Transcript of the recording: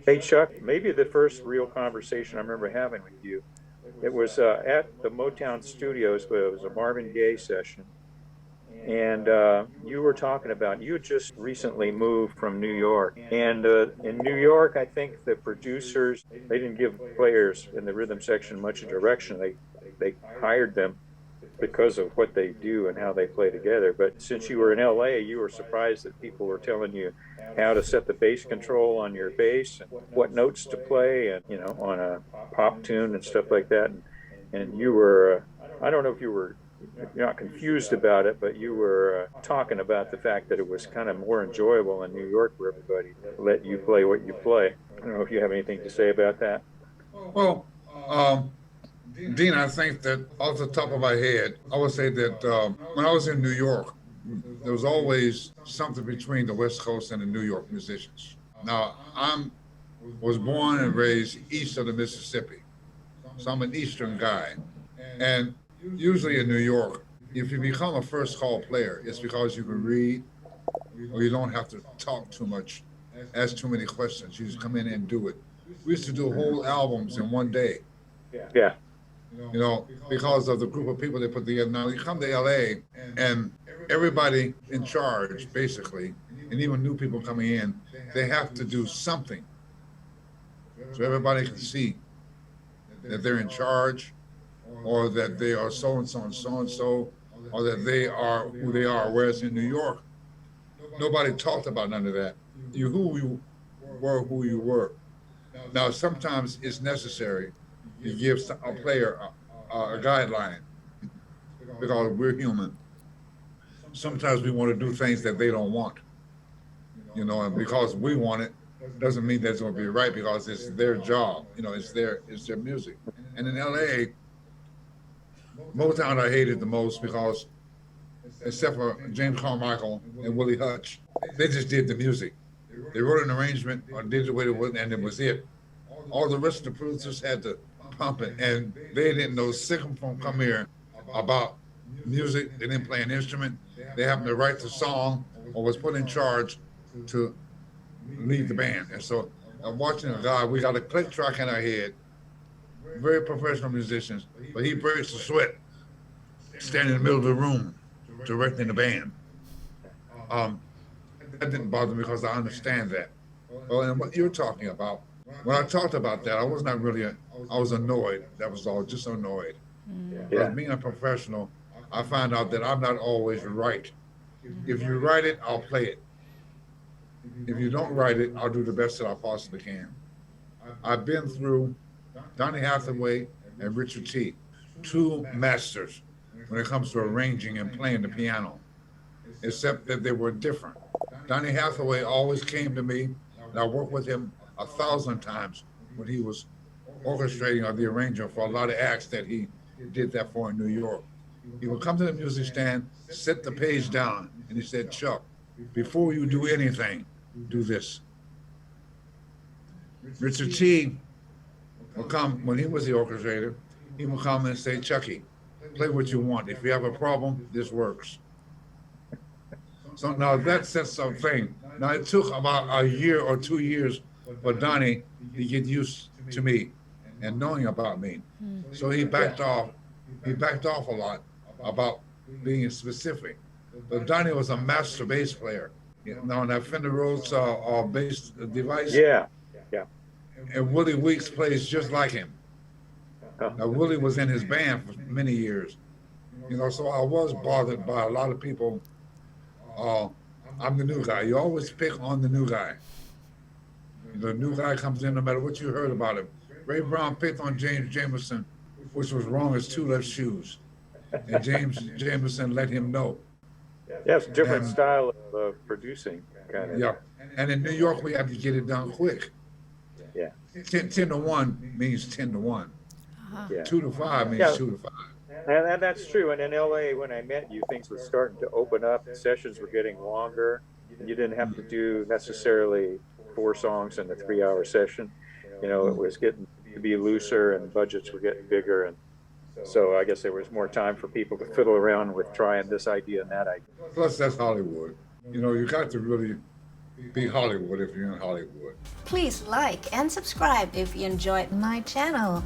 Hey, Chuck, maybe the first real conversation I remember having with you, it was at the Motown Studios, but it was a Marvin Gaye session. And you were talking about, you had just recently moved from New York. And in New York, I think the producers, they didn't give players in the rhythm section much direction. They hired them because of what they do and how they play together. But since you were in LA, you were surprised that people were telling you how to set the bass control on your bass and what notes to play and, on a pop tune and stuff like that. And you were, I don't know if you're not confused about it, but you were talking about the fact that it was kind of more enjoyable in New York for everybody to let you play what you play. I don't know if you have anything to say about that. Well, Dean, I think that off the top of my head, I would say that when I was in New York, there was always something between the West Coast and the New York musicians. Now, I was born and raised east of the Mississippi, so I'm an Eastern guy. And usually in New York, if you become a first call player, it's because you can read or you don't have to talk too much, ask too many questions. You just come in and do it. We used to do whole albums in one day. Yeah. Because of the group of people they put together. Now you come to LA and everybody in charge, basically, and even new people coming in, they have to do something so everybody can see that they're in charge, or that they are so and so and so and so, or that they are who they are. Whereas in New York, nobody talked about none of that. You who you were. Now sometimes it's necessary to give a player a guideline because we're human. Sometimes we want to do things that they don't want, and because we want it doesn't mean that's going to be right because it's their job. It's their music. And in LA, Motown I hated the most because, except for James Carmichael and Willie Hutch, they just did the music. They wrote an arrangement or did the way it was, and it was it. All the rest of the producers had to pump it, and they didn't know sick'em from come here about music. They didn't play an instrument. They happened to write the song or was put in charge to lead the band. And so I'm watching a guy, we got a click track in our head, very professional musicians, but he breaks the sweat standing in the middle of the room directing the band. That didn't bother me because I understand that. Well, and what you're talking about, when I talked about that, I was not really, I was annoyed. That was all, just annoyed. Because being a professional, I find out that I'm not always right. If you write it, I'll play it. If you don't write it, I'll do the best that I possibly can. I've been through Donny Hathaway and Richard T, two masters when it comes to arranging and playing the piano, except that they were different. Donny Hathaway always came to me, and I worked with him 1,000 times when he was orchestrating or the arranger for a lot of acts that he did that for in New York. He would come to the music stand, set the page down, and he said, Chuck, before you do anything, do this. Richard T will come, when he was the orchestrator, he will come and say, Chucky, play what you want. If you have a problem, this works. So now that sets something. Now it took about a year or 2 years for Donnie to get used to me and knowing about me. So he backed off. He backed off a lot about being specific. But Donnie was a master bass player. On that Fender Rhodes bass device. Yeah. And Willie Weeks plays just like him. Now Willie was in his band for many years. So I was bothered by a lot of people. I'm the new guy. You always pick on the new guy. The new guy comes in no matter what you heard about him. Ray Brown picked on James Jamerson, which was wrong as two left shoes. And James Jamerson let him know. Yeah, it's a different style of producing, kind of. Yeah. And in New York, we have to get it done quick. Yeah. 10 to 1 means 10 to 1. Yeah. 2 to 5 means 2 to 5. And that's true. And in LA, when I met you, things were starting to open up. Sessions were getting longer. You didn't have to do necessarily 4 songs in a 3-hour session. It was getting to be looser and budgets were getting bigger. And so I guess there was more time for people to fiddle around with trying this idea and that idea. Plus, that's Hollywood. You got to really be Hollywood if you're in Hollywood. Please like and subscribe if you enjoyed my channel.